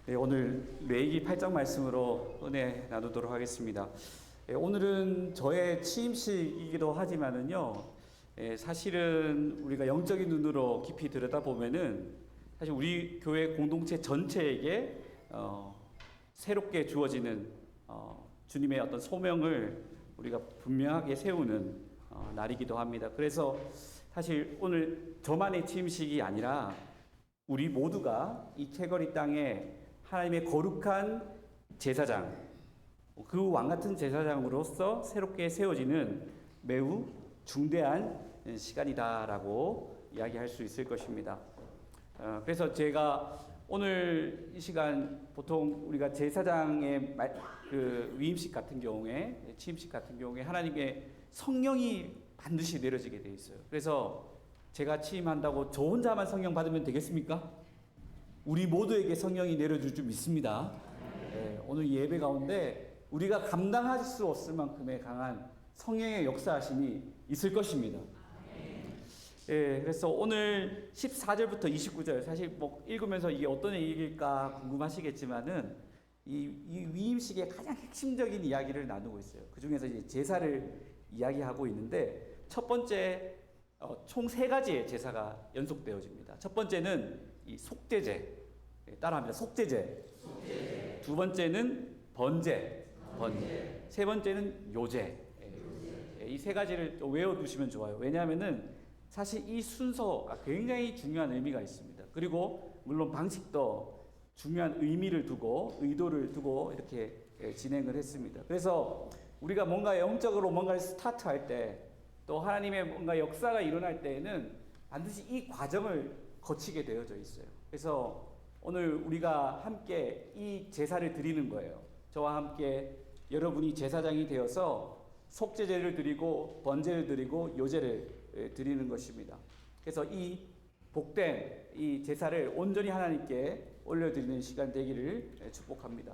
네, 오늘 레위기 8장 말씀으로 은혜 나누도록 하겠습니다. 오늘은 저의 취임식이기도 하지만은요, 사실은 우리가 영적인 눈으로 깊이 들여다보면은 사실 우리 교회 공동체 전체에게 새롭게 주어지는 주님의 어떤 소명을 우리가 분명하게 세우는 날이기도 합니다. 그래서 사실 오늘 저만의 취임식이 아니라 우리 모두가 이 calvary 땅에 하나님의 거룩한 제사장, 그 왕같은 제사장으로서 새롭게 세워지는 매우 중대한 시간이다라고 이야기할 수 있을 것입니다. 그래서 제가 오늘 이 시간 보통 우리가 제사장의 그 위임식 같은 경우에, 취임식 같은 경우에 하나님의 성령이 반드시 내려지게 돼 있어요. 그래서 제가 취임한다고 저 혼자만 성령 받으면 되겠습니까? 우리 모두에게 성령이 내려줄 줄 믿습니다. 오늘 예배 가운데 우리가 감당할 수 없을 만큼의 강한 성령의 역사하심이 있을 것입니다. 그래서 오늘 14절부터 29절, 사실 뭐 읽으면서 이게 어떤 얘기일까 궁금하시겠지만은 이 위임식의 가장 핵심적인 이야기를 나누고 있어요. 그 중에서 이제 제사를 이야기하고 있는데, 첫 번째 총 세 가지의 제사가 연속되어집니다. 첫 번째는 이 속죄제, 따라합니다. 속죄제. 두 번째는 번제. 세 번째는 요제. 이 세 가지를 외워두시면 좋아요. 왜냐하면은 사실 이 순서가 굉장히 중요한 의미가 있습니다. 그리고 물론 방식도 중요한 의미를 두고, 의도를 두고 이렇게 진행을 했습니다. 그래서 우리가 뭔가 영적으로 뭔가를 스타트할 때, 또 하나님의 뭔가 역사가 일어날 때에는 반드시 이 과정을 거치게 되어져 있어요. 그래서 오늘 우리가 함께 이 제사를 드리는 거예요. 저와 함께 여러분이 제사장이 되어서 속죄제를 드리고 번제를 드리고 요제를 드리는 것입니다. 그래서 이 복된 이 제사를 온전히 하나님께 올려드리는 시간 되기를 축복합니다.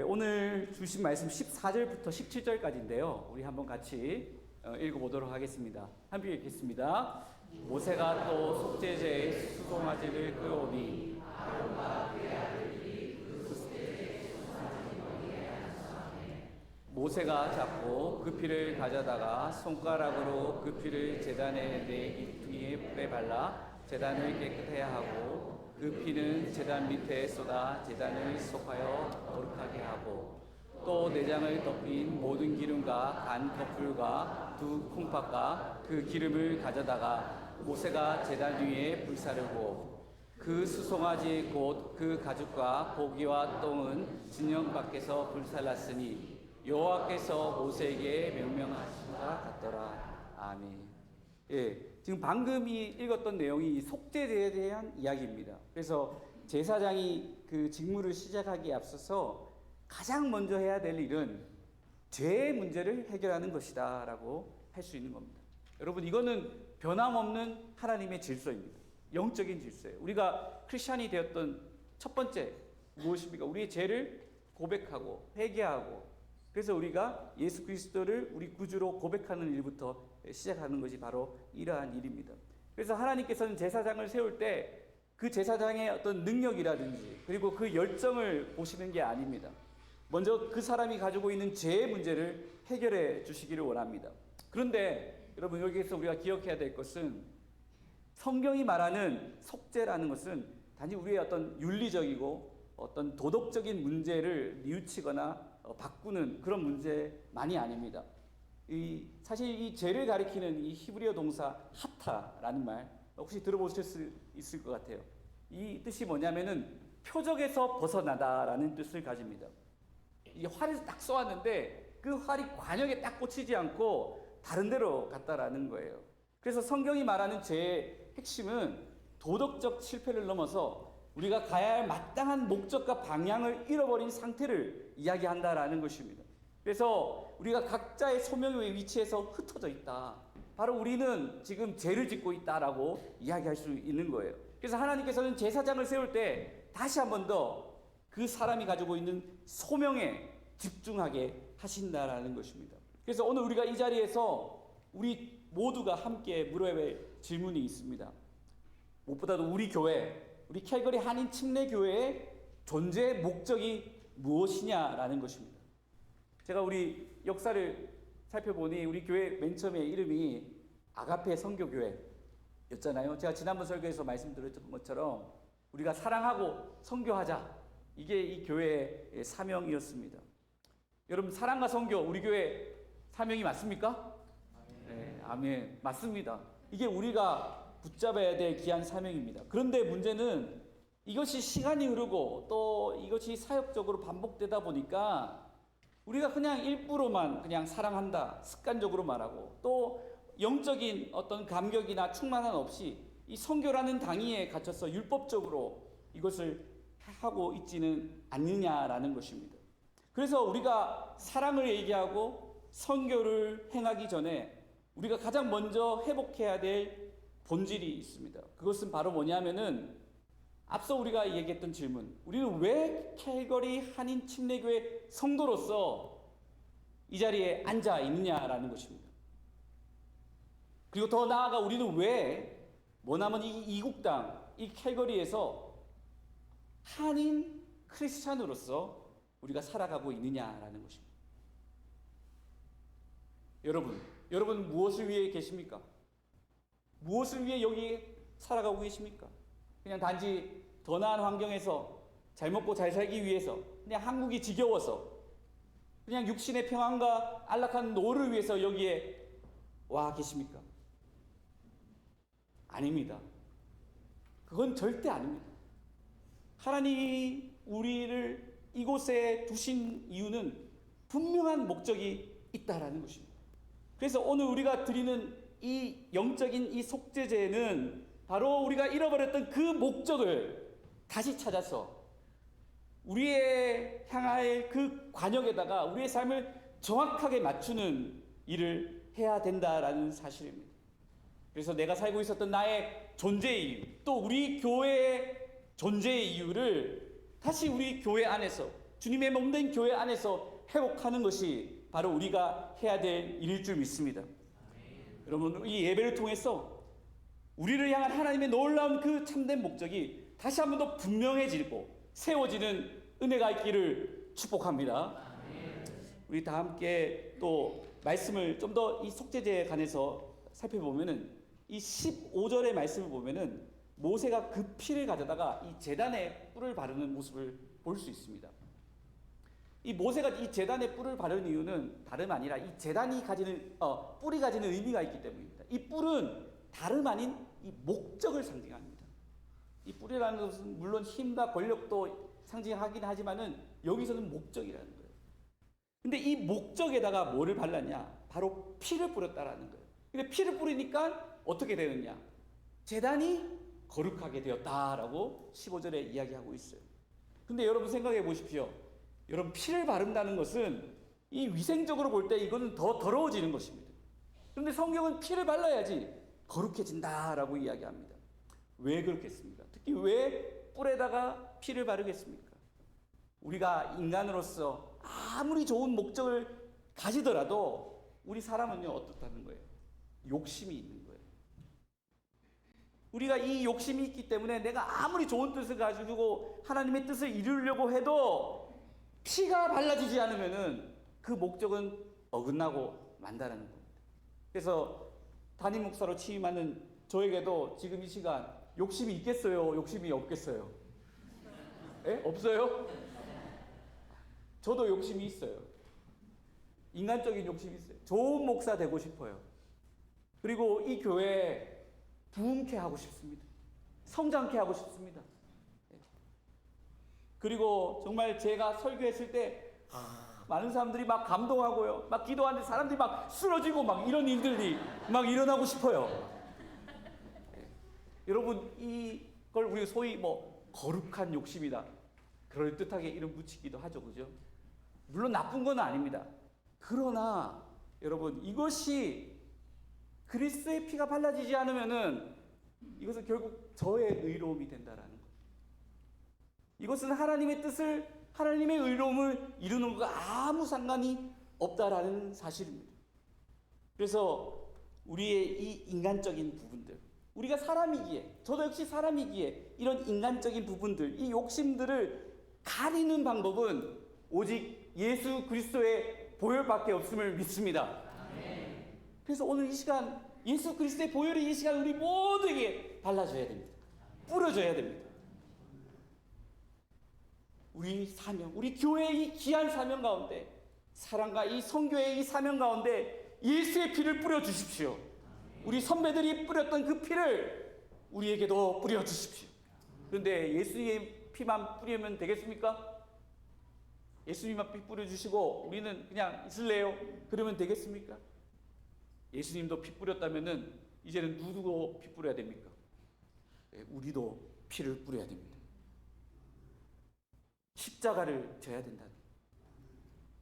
오늘 주신 말씀 14절부터 17절까지인데요. 우리 한번 같이 읽어보도록 하겠습니다. 함께 읽겠습니다. 모세가 또 속죄제의 수송아지를 끌어오니 모세가 잡고 그 피를 가져다가 손가락으로 그 피를 제단의 네 귀퉁이에 뿔에 발라 제단을 깨끗하게 하고, 그 피는 제단 밑에 쏟아 제단을 속하여 거룩하게 하고, 또 내장을 덮인 모든 기름과 간 커플과 두 콩팥과 그 기름을 가져다가 모세가 제단 위에 불사르고, 그 수송아지 곧 그 가죽과 고기와 똥은 진영 밖에서 불살랐으니 여호와께서 모세에게 명령하신 것 같더라. 아멘. 지금 방금 읽었던 내용이 속죄제에 대한 이야기입니다. 그래서 제사장이 그 직무를 시작하기에 앞서서 가장 먼저 해야 될 일은 죄의 문제를 해결하는 것이다 라고 할 수 있는 겁니다. 여러분, 이거는 변함없는 하나님의 질서입니다. 영적인 질서예요. 우리가 크리스찬이 되었던 첫 번째 무엇입니까? 우리의 죄를 고백하고 회개하고, 그래서 우리가 예수 그리스도를 우리 구주로 고백하는 일부터 시작하는 것이 바로 이러한 일입니다. 그래서 하나님께서는 제사장을 세울 때 그 제사장의 어떤 능력이라든지 그리고 그 열정을 보시는 게 아닙니다. 먼저 그 사람이 가지고 있는 죄의 문제를 해결해 주시기를 원합니다. 그런데 여러분, 여기에서 우리가 기억해야 될 것은, 성경이 말하는 속죄라는 것은 단지 우리의 어떤 윤리적이고 어떤 도덕적인 문제를 뉘우치거나 바꾸는 그런 문제만이 아닙니다. 사실 이 죄를 가리키는 이 히브리어 동사 하타라는 말 혹시 들어보실 수 있을 것 같아요. 이 뜻이 뭐냐면은 표적에서 벗어나다라는 뜻을 가집니다. 이 활을 딱 쏘았는데 그 활이 관역에 딱 꽂히지 않고 다른 데로 갔다라는 거예요. 그래서 성경이 말하는 죄의 핵심은 도덕적 실패를 넘어서 우리가 가야 할 마땅한 목적과 방향을 잃어버린 상태를 이야기한다라는 것입니다. 그래서 우리가 각자의 소명의 위치에서 흩어져 있다. 바로 우리는 지금 죄를 짓고 있다라고 이야기할 수 있는 거예요. 그래서 하나님께서는 제사장을 세울 때 다시 한 번 더 그 사람이 가지고 있는 소명에 집중하게 하신다라는 것입니다. 그래서 오늘 우리가 이 자리에서 우리 모두가 함께 물어야 할 질문이 있습니다. 무엇보다도 우리 교회, 우리 calvary 한인 침례교회의 존재의 목적이 무엇이냐라는 것입니다. 제가 우리 역사를 살펴보니 우리 교회 맨 처음에 이름이 아가페 선교교회였잖아요. 제가 지난번 설교에서 말씀드렸던 것처럼 우리가 사랑하고 선교하자, 이게 이 교회의 사명이었습니다. 여러분, 사랑과 선교, 우리 교회 사명이 맞습니까? 네, 아멘. 맞습니다. 이게 우리가 붙잡아야 될 귀한 사명입니다. 그런데 문제는 이것이 시간이 흐르고 또 이것이 사역적으로 반복되다 보니까 우리가 그냥 일부러만 그냥 사랑한다, 습관적으로 말하고, 또 영적인 어떤 감격이나 충만함 없이 이 선교라는 당위에 갇혀서 율법적으로 이것을 하고 있지는 않느냐라는 것입니다. 그래서 우리가 사랑을 얘기하고 선교를 행하기 전에 우리가 가장 먼저 회복해야 될 본질이 있습니다. 그것은 바로 뭐냐면은 앞서 우리가 얘기했던 질문, 우리는 왜 캘거리 한인 침례교회 성도로서 이 자리에 앉아 있느냐라는 것입니다. 그리고 더 나아가 우리는 왜 머나먼 이 이국 땅, 이 캘거리에서 한인 크리스찬으로서 우리가 살아가고 있느냐라는 것입니다. 여러분 무엇을 위해 계십니까? 무엇을 위해 여기 살아가고 계십니까? 그냥 단지 더 나은 환경에서 잘 먹고 잘 살기 위해서, 그냥 한국이 지겨워서, 그냥 육신의 평안과 안락한 노를 위해서 여기에 와 계십니까? 아닙니다. 그건 절대 아닙니다. 하나님이 우리를 이곳에 두신 이유는 분명한 목적이 있다라는 것입니다. 그래서 오늘 우리가 드리는 이 영적인 이 속죄제는 바로 우리가 잃어버렸던 그 목적을 다시 찾아서 우리의 향할 그 관역에다가 우리의 삶을 정확하게 맞추는 일을 해야 된다라는 사실입니다. 그래서 내가 살고 있었던 나의 존재의 이유, 또 우리 교회의 존재의 이유를 다시 우리 교회 안에서, 주님의 몸된 교회 안에서 회복하는 것이 바로 우리가 해야 될 일일 줄 믿습니다. 여러분, 이 예배를 통해서 우리를 향한 하나님의 놀라운 그 참된 목적이 다시 한 번 더 분명해지고 세워지는 은혜가 있기를 축복합니다. 우리 다 함께 또 말씀을 좀 더 이 속죄제에 관해서 살펴보면은 이 15절의 말씀을 보면은 모세가 그 피를 가져다가 이 제단에 뿔을 바르는 모습을 볼 수 있습니다. 이 모세가 이 제단에 뿔을 바르는 이유는 다름 아니라 이 제단이 가지는 뿔이 가지는 의미가 있기 때문입니다. 이 뿔은 다름 아닌 이 목적을 상징합니다. 이 뿔이라는 것은 물론 힘과 권력도 상징하긴 하지만은 여기서는 목적이라는 거예요. 근데 이 목적에다가 뭐를 발랐냐? 바로 피를 뿌렸다라는 거예요. 근데 피를 뿌리니까 어떻게 되느냐? 제단이 거룩하게 되었다라고 15절에 이야기하고 있어요. 근데 여러분 생각해 보십시오. 여러분, 피를 바른다는 것은 이 위생적으로 볼 때 이거는 더 더러워지는 것입니다. 그런데 성경은 피를 발라야지 거룩해진다라고 이야기합니다. 왜 그렇겠습니까? 특히 왜 뿔에다가 피를 바르겠습니까? 우리가 인간으로서 아무리 좋은 목적을 가지더라도 우리 사람은요, 어떻다는 거예요? 욕심이 있는 거예요. 우리가 이 욕심이 있기 때문에 내가 아무리 좋은 뜻을 가지고 하나님의 뜻을 이루려고 해도 피가 발라지지 않으면은 그 목적은 어긋나고 만다라는 겁니다. 그래서 담임 목사로 취임하는 저에게도 지금 이 시간 욕심이 있겠어요? 욕심이 없겠어요? 예? 없어요? 저도 욕심이 있어요. 인간적인 욕심이 있어요. 좋은 목사 되고 싶어요. 그리고 이 교회에 부흥케 하고 싶습니다. 성장케 하고 싶습니다. 그리고 정말 제가 설교했을 때 많은 사람들이 막 감동하고요, 막 기도하는데 사람들이 막 쓰러지고 막 이런 일들이 막 일어나고 싶어요. 여러분, 이걸 우리 소위 뭐 거룩한 욕심이다, 그럴듯하게 이름 붙이기도 하죠, 그죠? 물론 나쁜 건 아닙니다. 그러나 여러분, 이것이 그리스도의 피가 발라지지 않으면은 이것은 결국 저의 의로움이 된다라는 거예요. 이것은 하나님의 뜻을, 하나님의 의로움을 이루는 것과 아무 상관이 없다라는 사실입니다. 그래서 우리의 이 인간적인 부분들, 우리가 사람이기에, 저도 역시 사람이기에 이런 인간적인 부분들, 이 욕심들을 가리는 방법은 오직 예수 그리스도의 보혈밖에 없음을 믿습니다. 그래서 오늘 이 시간 예수 그리스도의 보혈이 이 시간 우리 모두에게 발라줘야 됩니다. 뿌려줘야 됩니다. 우리 사명, 우리 교회의 이 귀한 사명 가운데, 사랑과 이 선교의 이 사명 가운데 예수의 피를 뿌려주십시오. 우리 선배들이 뿌렸던 그 피를 우리에게도 뿌려주십시오. 그런데 예수의 피만 뿌리면 되겠습니까? 예수님만 피 뿌려주시고 우리는 그냥 있을래요? 그러면 되겠습니까? 예수님도 피 뿌렸다면은 이제는 누구도 피 뿌려야 됩니까? 우리도 피를 뿌려야 됩니다. 십자가를 져야 된다.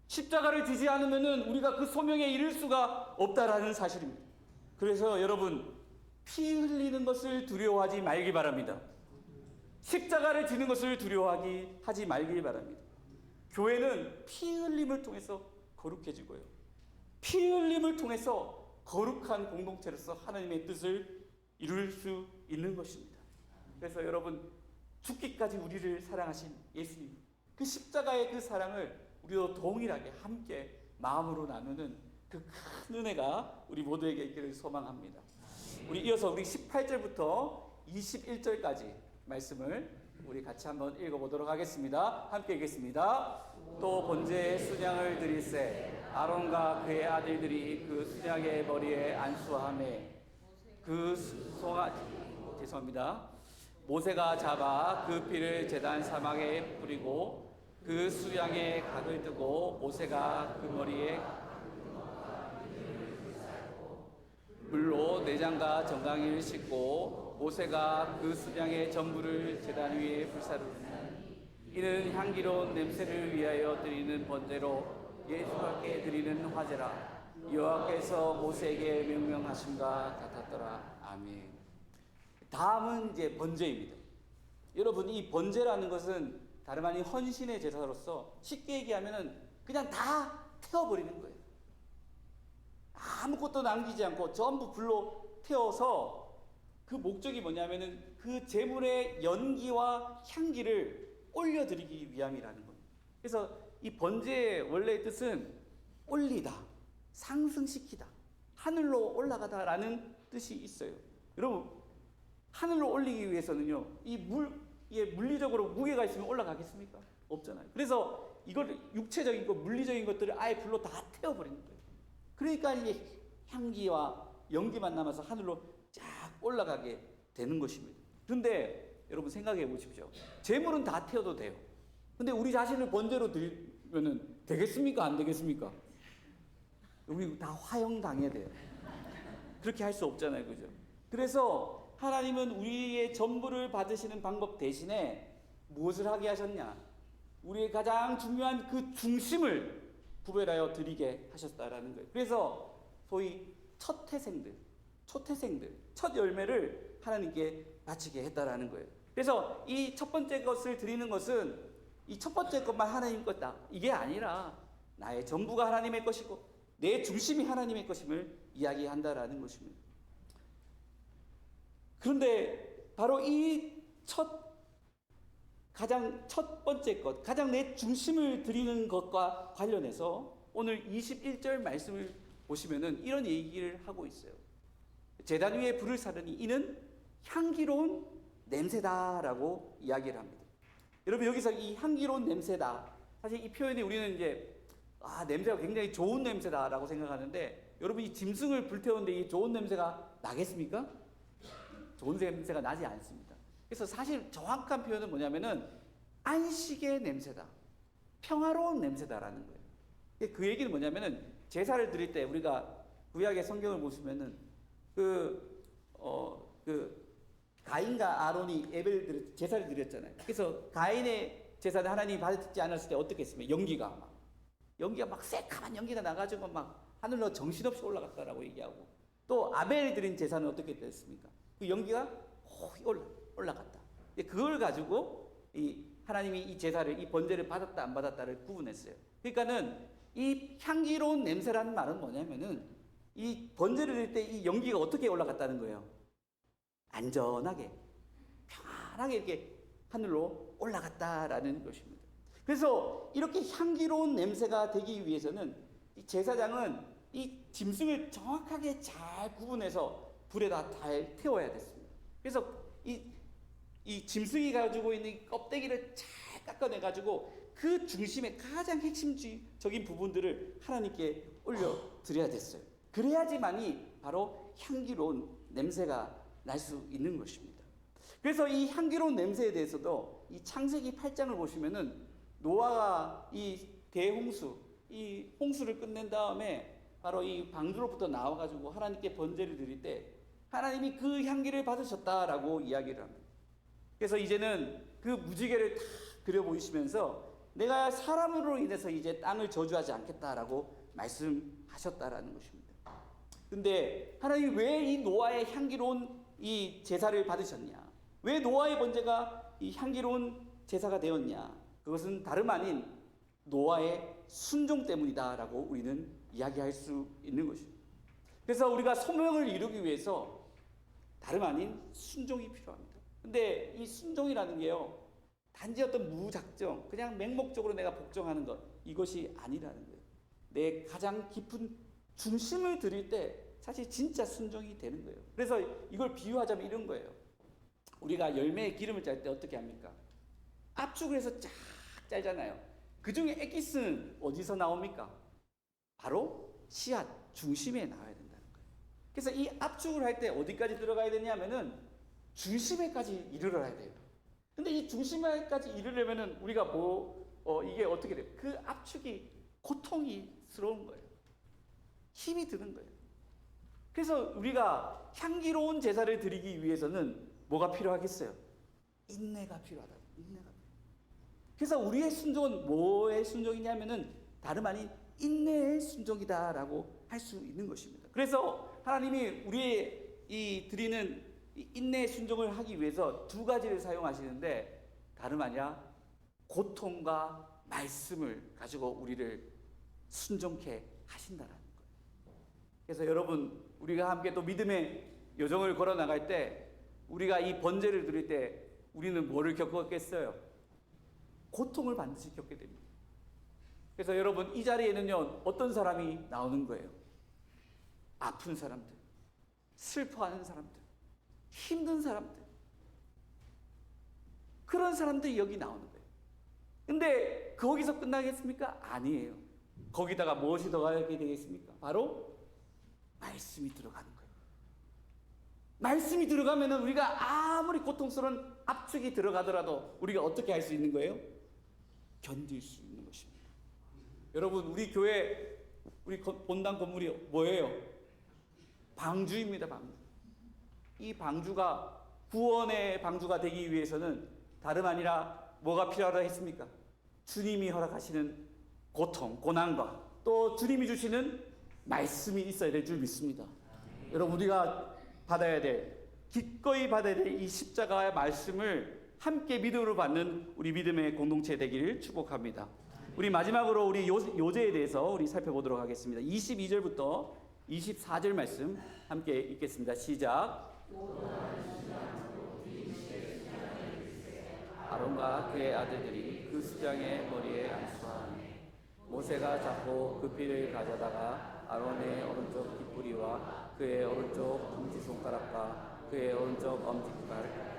십자가를 지지 않으면은 우리가 그 소명에 이를 수가 없다라는 사실입니다. 그래서 여러분, 피 흘리는 것을 두려워하지 말기 바랍니다. 십자가를 지는 것을 두려워하지 말기 바랍니다. 교회는 피 흘림을 통해서 거룩해지고요, 피 흘림을 통해서 거룩한 공동체로서 하나님의 뜻을 이룰 수 있는 것입니다. 그래서 여러분, 죽기까지 우리를 사랑하신 예수님, 그 십자가의 그 사랑을 우리도 동일하게 함께 마음으로 나누는 그 큰 은혜가 우리 모두에게 있기를 소망합니다. 우리 이어서 우리 18절부터 21절까지 말씀을 우리 같이 한번 읽어보도록 하겠습니다. 함께 읽겠습니다. 또 번제에 순양을 드릴세 아론과 그의 아들들이 그 순양의 머리에 안수하매 그 죄송합니다. 모세가 잡아 그 피를 제단 사막에 뿌리고 그 수양의 각을 뜨고 모세가 그 머리에 물로 내장과 정강이를 씻고 모세가 그 수양의 전부를 제단 위에 불사르니 이는 향기로운 냄새를 위하여 드리는 번제로 예수께 드리는 화제라. 여호와께서 모세에게 명령하심과 같았더라. 아멘. 다음은 이제 번제입니다. 여러분, 이 번제라는 것은 다름 아닌 헌신의 제사로서 쉽게 얘기하면은 그냥 다 태워버리는 거예요. 아무것도 남기지 않고 전부 불로 태워서, 그 목적이 뭐냐면은 그 제물의 연기와 향기를 올려드리기 위함이라는 겁니다. 그래서 이 번제의 원래의 뜻은 올리다, 상승시키다, 하늘로 올라가다라는 뜻이 있어요. 여러분, 하늘로 올리기 위해서는요, 이게 물리적으로 무게가 있으면 올라가겠습니까? 없잖아요. 그래서 이걸 육체적인 것, 물리적인 것들을 아예 불로 다 태워버리는 거예요. 그러니까 이게 향기와 연기만 남아서 하늘로 쫙 올라가게 되는 것입니다. 그런데 여러분 생각해 보십시오. 제물은 다 태워도 돼요. 근데 우리 자신을 번제로 드리면은 되겠습니까? 안 되겠습니까? 우리 다 화형당해야 돼요. 그렇게 할 수 없잖아요. 그죠? 그래서 하나님은 우리의 전부를 받으시는 방법 대신에 무엇을 하게 하셨냐? 우리의 가장 중요한 그 중심을 구별하여 드리게 하셨다라는 거예요. 그래서 소위 첫 태생들, 첫 열매를 하나님께 바치게 했다라는 거예요. 그래서 이 첫 번째 것을 드리는 것은 이 첫 번째 것만 하나님 것다, 이게 아니라 나의 전부가 하나님의 것이고 내 중심이 하나님의 것임을 이야기한다라는 것입니다. 그런데 바로 이 가장 첫 번째 것, 가장 내 중심을 드리는 것과 관련해서 오늘 21절 말씀을 보시면은 이런 얘기를 하고 있어요. 제단 위에 불을 사르니 이는 향기로운 냄새다라고 이야기를 합니다. 여러분, 여기서 이 향기로운 냄새다, 사실 이 표현이 우리는 이제 냄새가 굉장히 좋은 냄새다라고 생각하는데, 여러분, 이 짐승을 불태우는데 이 좋은 냄새가 나겠습니까? 좋은 냄새가 나지 않습니다. 그래서 사실 정확한 표현은 뭐냐면은 안식의 냄새다, 평화로운 냄새다라는 거예요. 그 얘기는 뭐냐면은 제사를 드릴 때 우리가 구약의 성경을 보시면은 가인과 아론이 제사를 드렸잖아요. 그래서 가인의 제사를 하나님이 받지 않았을 때 어떻게 했습니까? 연기가 막 새카만 연기가 나가지고 막 하늘로 정신없이 올라갔다라고 얘기하고, 또 아벨이 드린 제사는 어떻게 됐습니까? 그 연기가 올라갔다. 그걸 가지고 하나님이 이 제사를, 이 번제를 받았다 안 받았다를 구분했어요. 그러니까는 이 향기로운 냄새라는 말은 뭐냐면은 이 번제를 드릴 때 이 연기가 어떻게 올라갔다는 거예요? 안전하게, 편안하게 이렇게 하늘로 올라갔다라는 것입니다. 그래서 이렇게 향기로운 냄새가 되기 위해서는 이 제사장은 이 짐승을 정확하게 잘 구분해서 불에다 잘 태워야 됐습니다. 그래서 이 짐승이 가지고 있는 껍데기를 잘 깎아내가지고 그 중심에 가장 핵심적인 부분들을 하나님께 올려드려야 됐어요. 그래야지만이 바로 향기로운 냄새가 날 수 있는 것입니다. 그래서 이 향기로운 냄새에 대해서도 이 창세기 8장을 보시면은 노아가 이 대홍수, 이 홍수를 끝낸 다음에 바로 이 방주로부터 나와가지고 하나님께 번제를 드릴 때 하나님이 그 향기를 받으셨다라고 이야기를 합니다. 그래서 이제는 그 무지개를 다 그려 보이시면서 내가 사람으로 인해서 이제 땅을 저주하지 않겠다라고 말씀하셨다라는 것입니다. 근데 하나님이 왜 이 노아의 향기로운 이 제사를 받으셨냐? 왜 노아의 번제가 이 향기로운 제사가 되었냐? 그것은 다름 아닌 노아의 순종 때문이다라고 우리는 이야기할 수 있는 것입니다. 그래서 우리가 소명을 이루기 위해서 다름 아닌 순종이 필요합니다. 근데 이 순종이라는 게요, 단지 어떤 무작정, 그냥 맹목적으로 내가 복종하는 것, 이것이 아니라는 거예요. 내 가장 깊은 중심을 드릴 때 사실 진짜 순종이 되는 거예요. 그래서 이걸 비유하자면 이런 거예요. 우리가 열매의 기름을 짤 때 어떻게 합니까? 압축을 해서 쫙 짤잖아요. 그 중에 엑기스는 어디서 나옵니까? 바로 씨앗 중심에 나와야 된다는 거예요. 그래서 이 압축을 할 때 어디까지 들어가야 되냐면은 중심에까지 이르러야 돼요. 근데 이 중심에까지 이르려면은 우리가 이게 어떻게 돼요? 그 압축이 고통스러운 거예요. 힘이 드는 거예요. 그래서 우리가 향기로운 제사를 드리기 위해서는 뭐가 필요하겠어요? 인내가 필요하다. 인내가. 그래서 우리의 순종은 뭐의 순종이냐면은 다름 아닌 인내의 순종이다라고 할 수 있는 것입니다. 그래서 하나님이 우리의 이 드리는 인내의 순종을 하기 위해서 두 가지를 사용하시는데 다름 아니라 고통과 말씀을 가지고 우리를 순종케 하신다라는 거예요. 그래서 여러분, 우리가 함께 또 믿음의 여정을 걸어 나갈 때 우리가 이 번제를 드릴 때 우리는 뭐를 겪었겠어요? 고통을 반드시 겪게 됩니다. 그래서 여러분, 이 자리에는요, 어떤 사람이 나오는 거예요? 아픈 사람들, 슬퍼하는 사람들, 힘든 사람들, 그런 사람들이 여기 나오는 거예요. 근데 거기서 끝나겠습니까? 아니에요. 거기다가 무엇이 더가게 되겠습니까? 바로 말씀이 들어가는 거예요. 말씀이 들어가면은 우리가 아무리 고통스러운 압축이 들어가더라도 우리가 어떻게 할 수 있는 거예요? 견딜 수 있는 것입니다. 여러분, 우리 교회, 우리 본당 건물이 뭐예요? 방주입니다. 방주. 이 방주가 구원의 방주가 되기 위해서는 다름 아니라 뭐가 필요하다 했습니까? 주님이 허락하시는 고통, 고난과 또 주님이 주시는 말씀이 있어야 될 줄 믿습니다. 여러분, 우리가 받아야 될, 기꺼이 받아야 될 이 십자가의 말씀을 함께 믿음으로 받는 우리 믿음의 공동체 되기를 축복합니다. 우리 마지막으로 우리 요제에 대해서 우리 살펴보도록 하겠습니다. 22절부터 24절 말씀 함께 읽겠습니다. 시작. 아론과 그의 아들들이 그 수장의 머리에 안수하니 모세가 잡고 그 피를 가져다가 아론의 오른쪽 깃뿌리와 그의 오른쪽 엄지손가락과 그의 오른쪽 엄지발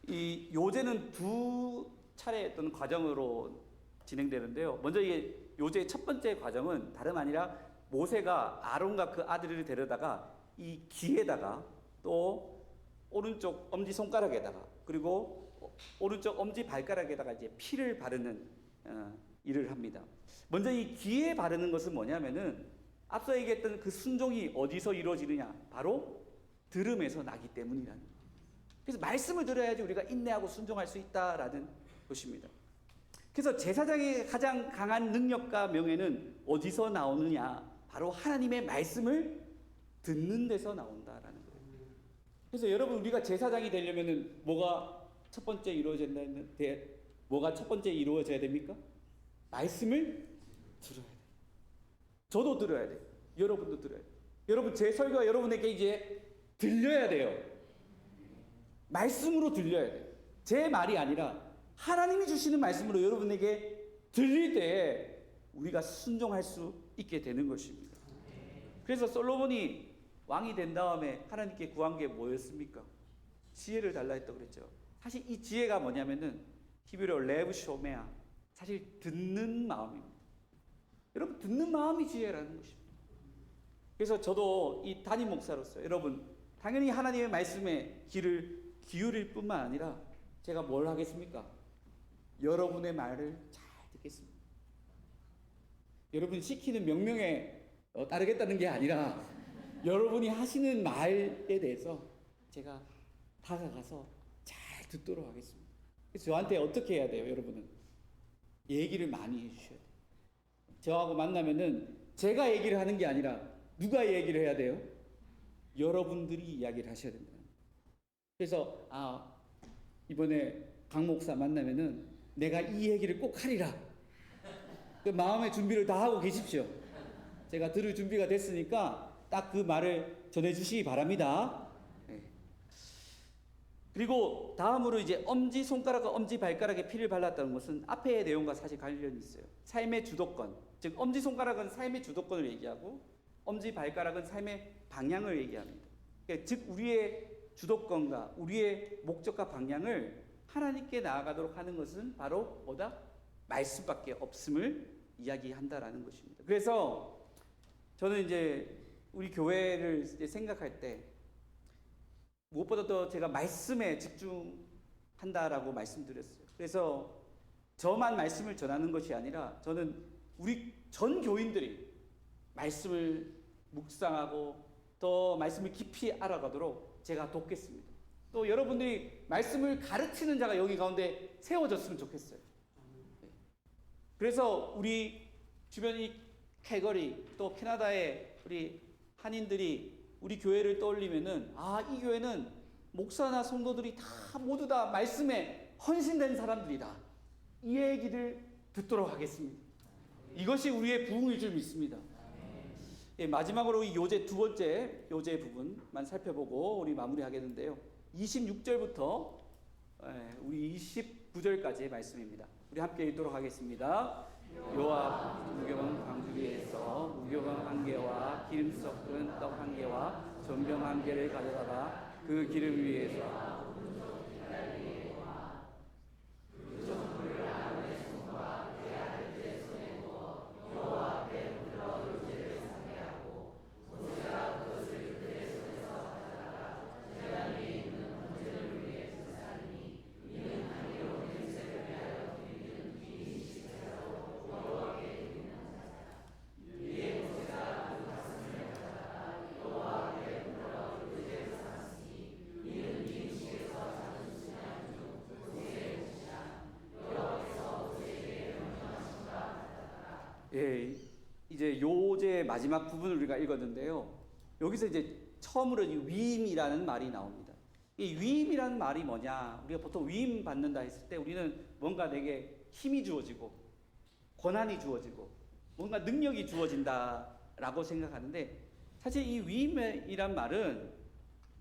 이 요제는 두 차례 어떤 과정으로 진행되는데요. 먼저 이게 요제의 첫 번째 과정은 다름 아니라 모세가 아론과 그 아들을 데려다가 이 귀에다가 또 오른쪽 엄지 손가락에다가 그리고 오른쪽 엄지 발가락에다가 이제 피를 바르는 일을 합니다. 먼저 이 귀에 바르는 것은 뭐냐면은 앞서 얘기했던 그 순종이 어디서 이루어지느냐? 바로 들음에서 나기 때문이라는 거예요. 그래서 말씀을 들어야지 우리가 인내하고 순종할 수 있다라는 것입니다. 그래서 제사장의 가장 강한 능력과 명예는 어디서 나오느냐? 바로 하나님의 말씀을 듣는 데서 나온다라는 거예요. 그래서 여러분, 우리가 제사장이 되려면은 뭐가 첫 번째 이루어진다는 뭐가 첫 번째 이루어져야 됩니까? 말씀을 들어야 돼요. 저도 들어야 돼요. 여러분도 들어야 돼요. 여러분, 제 설교가 여러분에게 이제 들려야 돼요. 말씀으로 들려야 돼요. 제 말이 아니라 하나님이 주시는 말씀으로 여러분에게 들릴 때에 우리가 순종할 수 있게 되는 것입니다. 그래서 솔로몬이 왕이 된 다음에 하나님께 구한 게 뭐였습니까? 지혜를 달라 했다고 그랬죠. 사실 이 지혜가 뭐냐면은 히브리어 레브 쇼메아, 사실 듣는 마음입니다. 여러분, 듣는 마음이 지혜라는 것입니다. 그래서 저도 이 담임 목사로서 여러분, 당연히 하나님의 말씀에 귀를 기울일 뿐만 아니라 제가 뭘 하겠습니까? 여러분의 말을 잘 듣겠습니다. 여러분이 시키는 명령에 따르겠다는 게 아니라 여러분이 하시는 말에 대해서 제가 다가가서 잘 듣도록 하겠습니다. 그래서 저한테 어떻게 해야 돼요, 여러분은? 얘기를 많이 해주셔야 돼요. 저하고 만나면은 제가 얘기를 하는 게 아니라 누가 얘기를 해야 돼요? 여러분들이 이야기를 하셔야 된다. 그래서 이번에 강 목사 만나면은 내가 이 얘기를 꼭 하리라. 그 마음의 준비를 다 하고 계십시오. 제가 들을 준비가 됐으니까 딱 그 말을 전해주시기 바랍니다. 네. 그리고 다음으로 이제 엄지 손가락과 엄지 발가락에 피를 발랐다는 것은 앞의 내용과 사실 관련이 있어요. 삶의 주도권, 즉 엄지 손가락은 삶의 주도권을 얘기하고 엄지 발가락은 삶의 방향을 얘기합니다. 그러니까 즉 우리의 주도권과 우리의 목적과 방향을 하나님께 나아가도록 하는 것은 바로 뭐다? 말씀밖에 없음을 이야기한다라는 것입니다. 그래서 저는 이제 우리 교회를 이제 생각할 때 무엇보다 더 제가 말씀에 집중한다라고 말씀드렸어요. 그래서 저만 말씀을 전하는 것이 아니라 저는 우리 전 교인들이 말씀을 묵상하고 더 말씀을 깊이 알아가도록 제가 돕겠습니다. 또 여러분들이 말씀을 가르치는 자가 여기 가운데 세워졌으면 좋겠어요. 그래서 우리 주변이 calgary 또 캐나다의 우리 한인들이 우리 교회를 떠올리면은 이 교회는 목사나 성도들이 다 모두 다 말씀에 헌신된 사람들이다. 이 얘기를 듣도록 하겠습니다. 이것이 우리의 부흥일 줄 믿습니다. 마지막으로 이 요제 두 번째 요제 부분만 살펴보고 우리 마무리하겠는데요. 26절부터 우리 29절까지의 말씀입니다. 우리 함께 읽도록 하겠습니다. 여호와 무교병 광주 위에서 무교병 한 개와 기름 섞은 떡 한 개와 전병 한 개를 가져다가 그 기름 위에서 이제 요제 마지막 부분을 우리가 읽었는데요. 여기서 이제 처음으로 위임이라는 말이 나옵니다. 이 위임이라는 말이 뭐냐? 우리가 보통 위임 받는다 했을 때 우리는 뭔가 내게 힘이 주어지고 권한이 주어지고 뭔가 능력이 주어진다라고 생각하는데 사실 이 위임이란 말은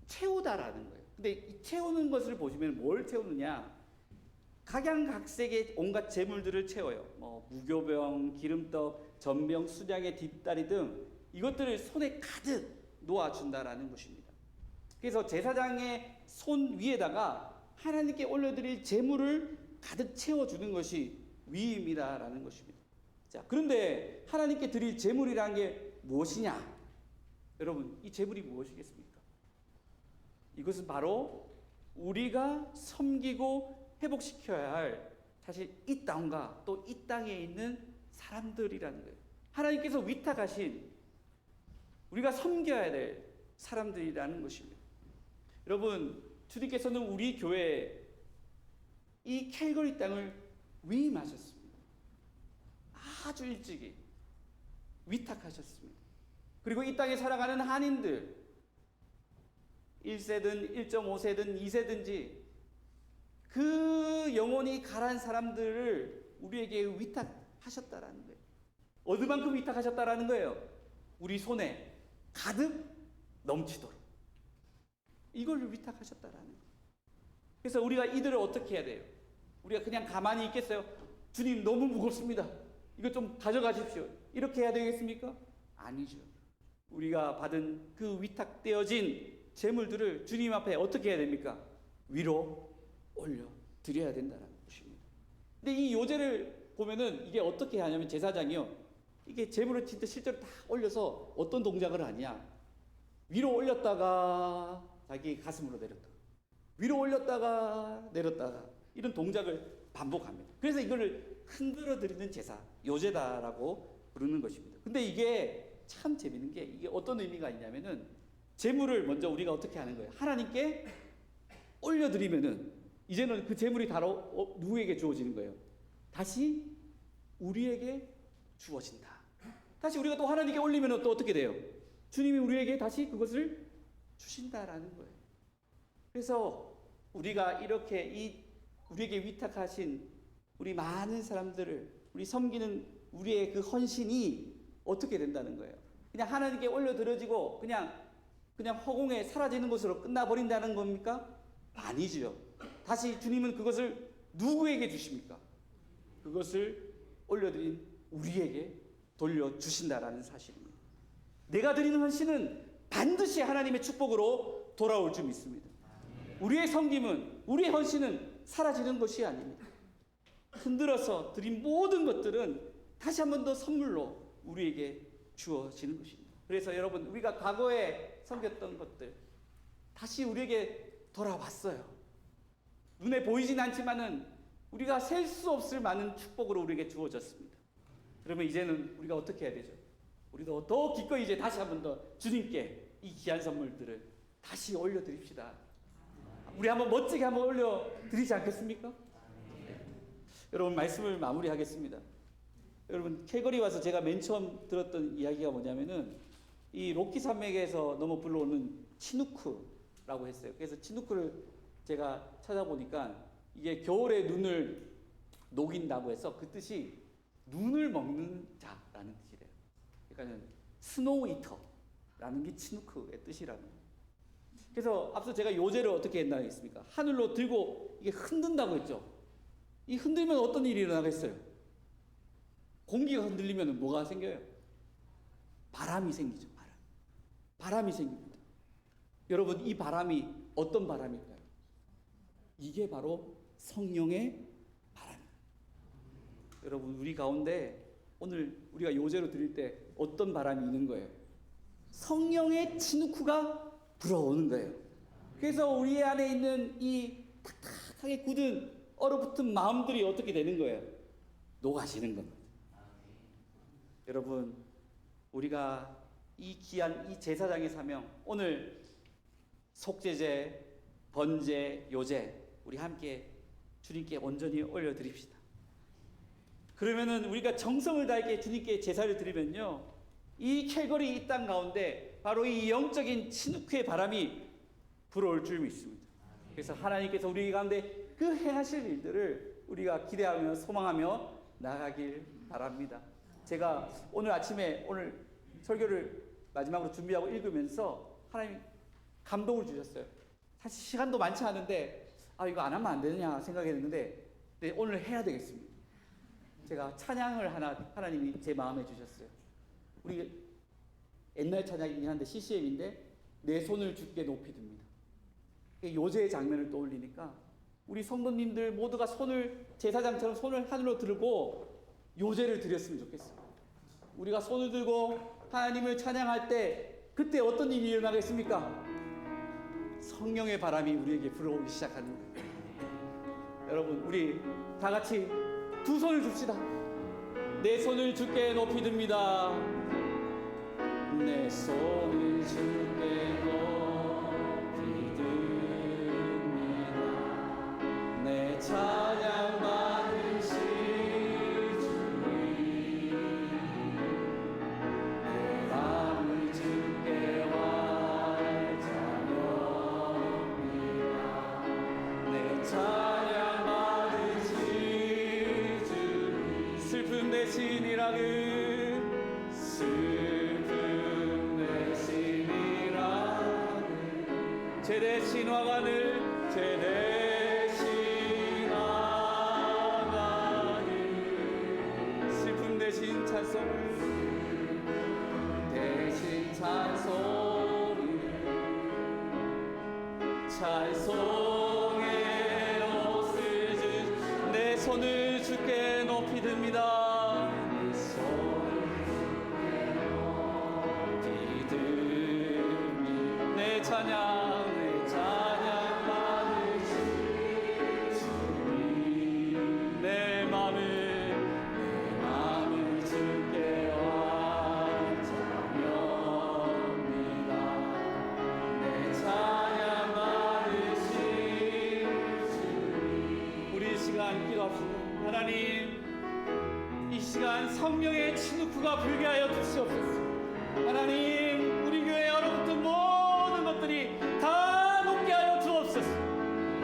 채우다라는 거예요. 근데 이 채우는 것을 보시면 뭘 채우느냐? 각양각색의 온갖 재물들을 채워요. 무교병, 기름떡, 전병, 수량의 뒷다리 등 이것들을 손에 가득 놓아준다라는 것입니다. 그래서 제사장의 손 위에다가 하나님께 올려드릴 재물을 가득 채워주는 것이 위임이라는 것입니다. 자, 그런데 하나님께 드릴 재물이라는 게 무엇이냐? 여러분, 이 재물이 무엇이겠습니까? 이것은 바로 우리가 섬기고 회복시켜야 할 사실 이 땅과 또 이 땅에 있는 사람들이라는 거예요. 하나님께서 위탁하신 우리가 섬겨야 될 사람들이라는 것입니다. 여러분, 주님께서는 우리 교회에 이 calgary 땅을 위임하셨습니다. 아주 일찍이 위탁하셨습니다. 그리고 이 땅에 살아가는 한인들 1세든 1.5세든 2세든지 그 영혼이 가라앉은 사람들을 우리에게 위탁하셨다라는 거예요. 어느 만큼 위탁하셨다라는 거예요? 우리 손에 가득 넘치도록 이걸 위탁하셨다라는 거예요. 그래서 우리가 이들을 어떻게 해야 돼요? 우리가 그냥 가만히 있겠어요? 주님 너무 무겁습니다. 이거 좀 가져가십시오. 이렇게 해야 되겠습니까? 아니죠. 우리가 받은 그 위탁되어진 재물들을 주님 앞에 어떻게 해야 됩니까? 위로 올려 드려야 된다는 것입니다. 근데 이 요제를 보면은 이게 어떻게 하냐면 제사장이요. 이게 재물을 진짜 실제로 다 올려서 어떤 동작을 하냐? 위로 올렸다가 자기 가슴으로 내렸다. 위로 올렸다가 내렸다가 이런 동작을 반복합니다. 그래서 이거를 흔들어 드리는 제사, 요제다라고 부르는 것입니다. 근데 이게 참 재밌는 게 이게 어떤 의미가 있냐면은 재물을 먼저 우리가 어떻게 하는 거예요? 하나님께 올려드리면은 이제는 그 재물이 바로 누구에게 주어지는 거예요? 다시 우리에게 주어진다. 다시 우리가 또 하나님께 올리면 또 어떻게 돼요? 주님이 우리에게 다시 그것을 주신다라는 거예요. 그래서 우리가 이렇게 우리에게 위탁하신 우리 많은 사람들을 우리 섬기는 우리의 그 헌신이 어떻게 된다는 거예요? 그냥 하나님께 올려드려지고 그냥 허공에 사라지는 것으로 끝나버린다는 겁니까? 아니죠. 다시 주님은 그것을 누구에게 주십니까? 그것을 올려드린 우리에게 돌려주신다라는 사실입니다. 내가 드리는 헌신은 반드시 하나님의 축복으로 돌아올 줄 믿습니다. 우리의 섬김은, 우리의 헌신은 사라지는 것이 아닙니다. 흔들어서 드린 모든 것들은 다시 한 번 더 선물로 우리에게 주어지는 것입니다. 그래서 여러분, 우리가 과거에 섬겼던 것들 다시 우리에게 돌아왔어요. 눈에 보이진 않지만은 우리가 셀 수 없을 많은 축복으로 우리에게 주어졌습니다. 그러면 이제는 우리가 어떻게 해야 되죠? 우리도 더 기꺼이 이제 다시 한 번 더 주님께 이 귀한 선물들을 다시 올려드립시다. 우리 한번 멋지게 한번 올려드리지 않겠습니까? 네. 여러분, 말씀을 마무리하겠습니다. 여러분, 캘거리 와서 제가 맨 처음 들었던 이야기가 뭐냐면은 이 로키 산맥에서 넘어 불러오는 치누크라고 했어요. 그래서 치누크를 제가 찾아보니까 이게 겨울에 눈을 녹인다고 해서 그 뜻이 눈을 먹는 자라는 뜻이래요. 그러니까 스노우 이터라는 게 치누크의 뜻이라는 거예요. 그래서 앞서 제가 요제를 어떻게 했나 했습니까? 하늘로 들고 이게 흔든다고 했죠. 이 흔들면 어떤 일이 일어나겠어요? 공기가 흔들리면 뭐가 생겨요? 바람이 생기죠. 바람이 생깁니다. 여러분, 이 바람이 어떤 바람일까요? 이게 바로 성령의 바람입니다. 여러분, 우리 가운데 오늘 우리가 요제로 드릴 때 어떤 바람이 있는 거예요? 성령의 치누크가 불어오는 거예요. 그래서 우리 안에 있는 이 탁탁하게 굳은 얼어붙은 마음들이 어떻게 되는 거예요? 녹아지는 겁니다. 여러분, 우리가 이 귀한 이 제사장의 사명, 오늘 속죄제, 번제, 요제 우리 함께 주님께 온전히 올려드립시다. 그러면은 우리가 정성을 다해 주님께 제사를 드리면요, 이 캘거리 이 땅 가운데 바로 이 영적인 치누크의 바람이 불어올 줄 믿습니다. 그래서 하나님께서 우리 가운데 그 행하실 일들을 우리가 기대하며 소망하며 나가길 바랍니다. 제가 오늘 아침에 오늘 설교를 마지막으로 준비하고 읽으면서 하나님 감동을 주셨어요. 사실 시간도 많지 않은데 이거 안 하면 안 되느냐 생각했는데 오늘 해야 되겠습니다. 제가 찬양을 하나님이 제 마음에 주셨어요. 우리 옛날 찬양이긴 한데 CCM인데 내 손을 주께 높이 듭니다. 요제의 장면을 떠올리니까 우리 성도님들 모두가 손을 제사장처럼 손을 하늘로 들고 요제를 드렸으면 좋겠어요. 우리가 손을 들고 하나님을 찬양할 때 그때 어떤 일이 일어나겠습니까? 성령의 바람이 우리에게 불어오기 시작하는 거예요. 여러분, 우리 다 같이 두 손을 줍시다. 내 손을 주께 높이 듭니다. 내 손을 주께 높이 듭니다. 내 찬양 받으실 주님, 내 마음을 주께 활자렵니다. 내 찬양 대신이라 그 슬픔 대신이라 제 대신 화관을 제 대신 화관을 슬픔 대신 찬송을 대신 찬송을 찬송의 옷을 주 내 손을 주께 높이 듭니다. 내 손을 주께 높이 듭니다. 내 찬양 받으시 주님 내 맘을 주께 완전합니다. 내 찬양 받으시 주님. 우리 이 시간 기도합시다. 하나님, 이 시간 성령의 친누크가 불게 하여 주시옵소서. 하나님, 우리 교회 얼어붙은 모든 것들이 다 녹게 하여 주옵소서.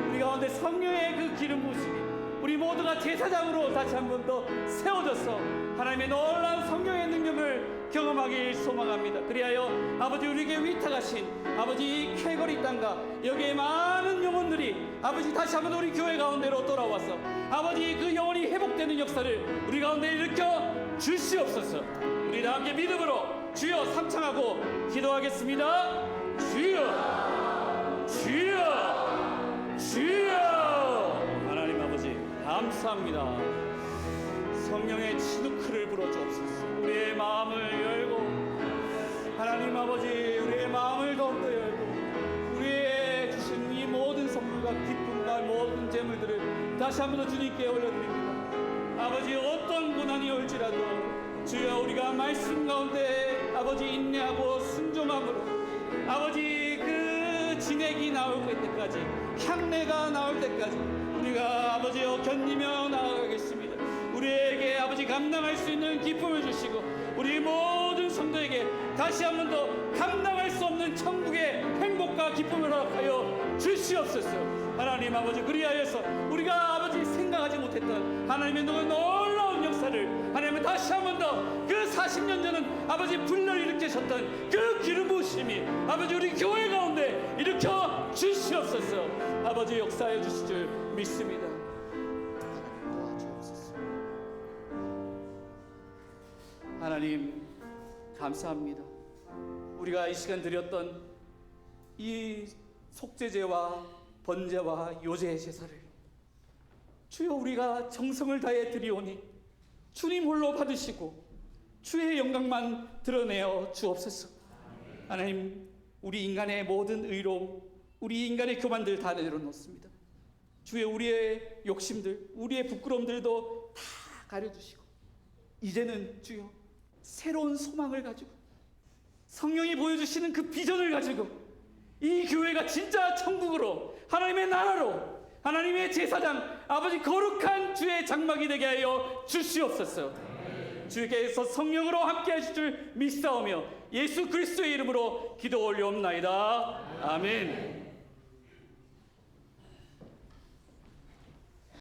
우리 가운데 성령의 그 기름 부으심이 우리 모두가 제사장으로 다시 한 번 더 세워져서 하나님의 놀라운 성령의 능력을 경험하길 소망합니다. 그리하여 아버지 우리에게 위탁하신 아버지 이 쾌거리 땅과 여기에 많은 영혼들이 아버지 다시 한번 우리 교회 가운데로 돌아와서 아버지 그 영혼이 회복되는 역사를 우리 가운데 일으켜 주시옵소서. 우리 다 함께 믿음으로 주여 삼창하고 기도하겠습니다. 주여 주여 주여. 하나님 아버지 감사합니다. 성령의 치누크를 불어주옵소서. 우리의 마음을 열고 하나님 아버지 우리의 마음을 더욱더 열고 우리의 주신 이 모든 선물과 기쁨과 모든 재물들을 다시 한 번 더 주님께 올려드립니다. 아버지 어떤 고난이 올지라도 주여 우리가 말씀 가운데 아버지 인내하고 순종함으로 아버지 그 진액이 나올 때까지 향내가 나올 때까지 우리가 아버지여 견디며 나아가겠습니다. 우리에게 아버지 감당할 수 있는 기쁨을 주시고 우리 모든 성도에게 다시 한 번 더 감당할 수 없는 천국의 행복과 기쁨을 허락하여 주시옵소서. 하나님 아버지 그리하여서 우리가 아버지 생각하지 못했던 하나님의 놀라운 역사를 하나님은 다시 한 번 더 그 40년 전은 아버지 불러일으키셨던 그 기름 부으심이 아버지 우리 교회 가운데 일으켜 주시옵소서. 아버지 역사해 주실 줄 믿습니다. 하나님 감사합니다. 우리가 이 시간 드렸던 이 속죄제와 번제와 요제의 제사를 주여 우리가 정성을 다해 드리오니 주님 홀로 받으시고 주의 영광만 드러내어 주옵소서. 하나님 우리 인간의 모든 의로움 우리 인간의 교만들 다 내려놓습니다. 주여 우리의 욕심들 우리의 부끄러움들도 다 가려주시고 이제는 주여 새로운 소망을 가지고 성령이 보여주시는 그 비전을 가지고 이 교회가 진짜 천국으로 하나님의 나라로 하나님의 제사장 아버지 거룩한 주의 장막이 되게 하여 주시옵소서. 주께서 성령으로 함께 하실 줄 믿사오며 예수 그리스도의 이름으로 기도 올려옵나이다. 아멘.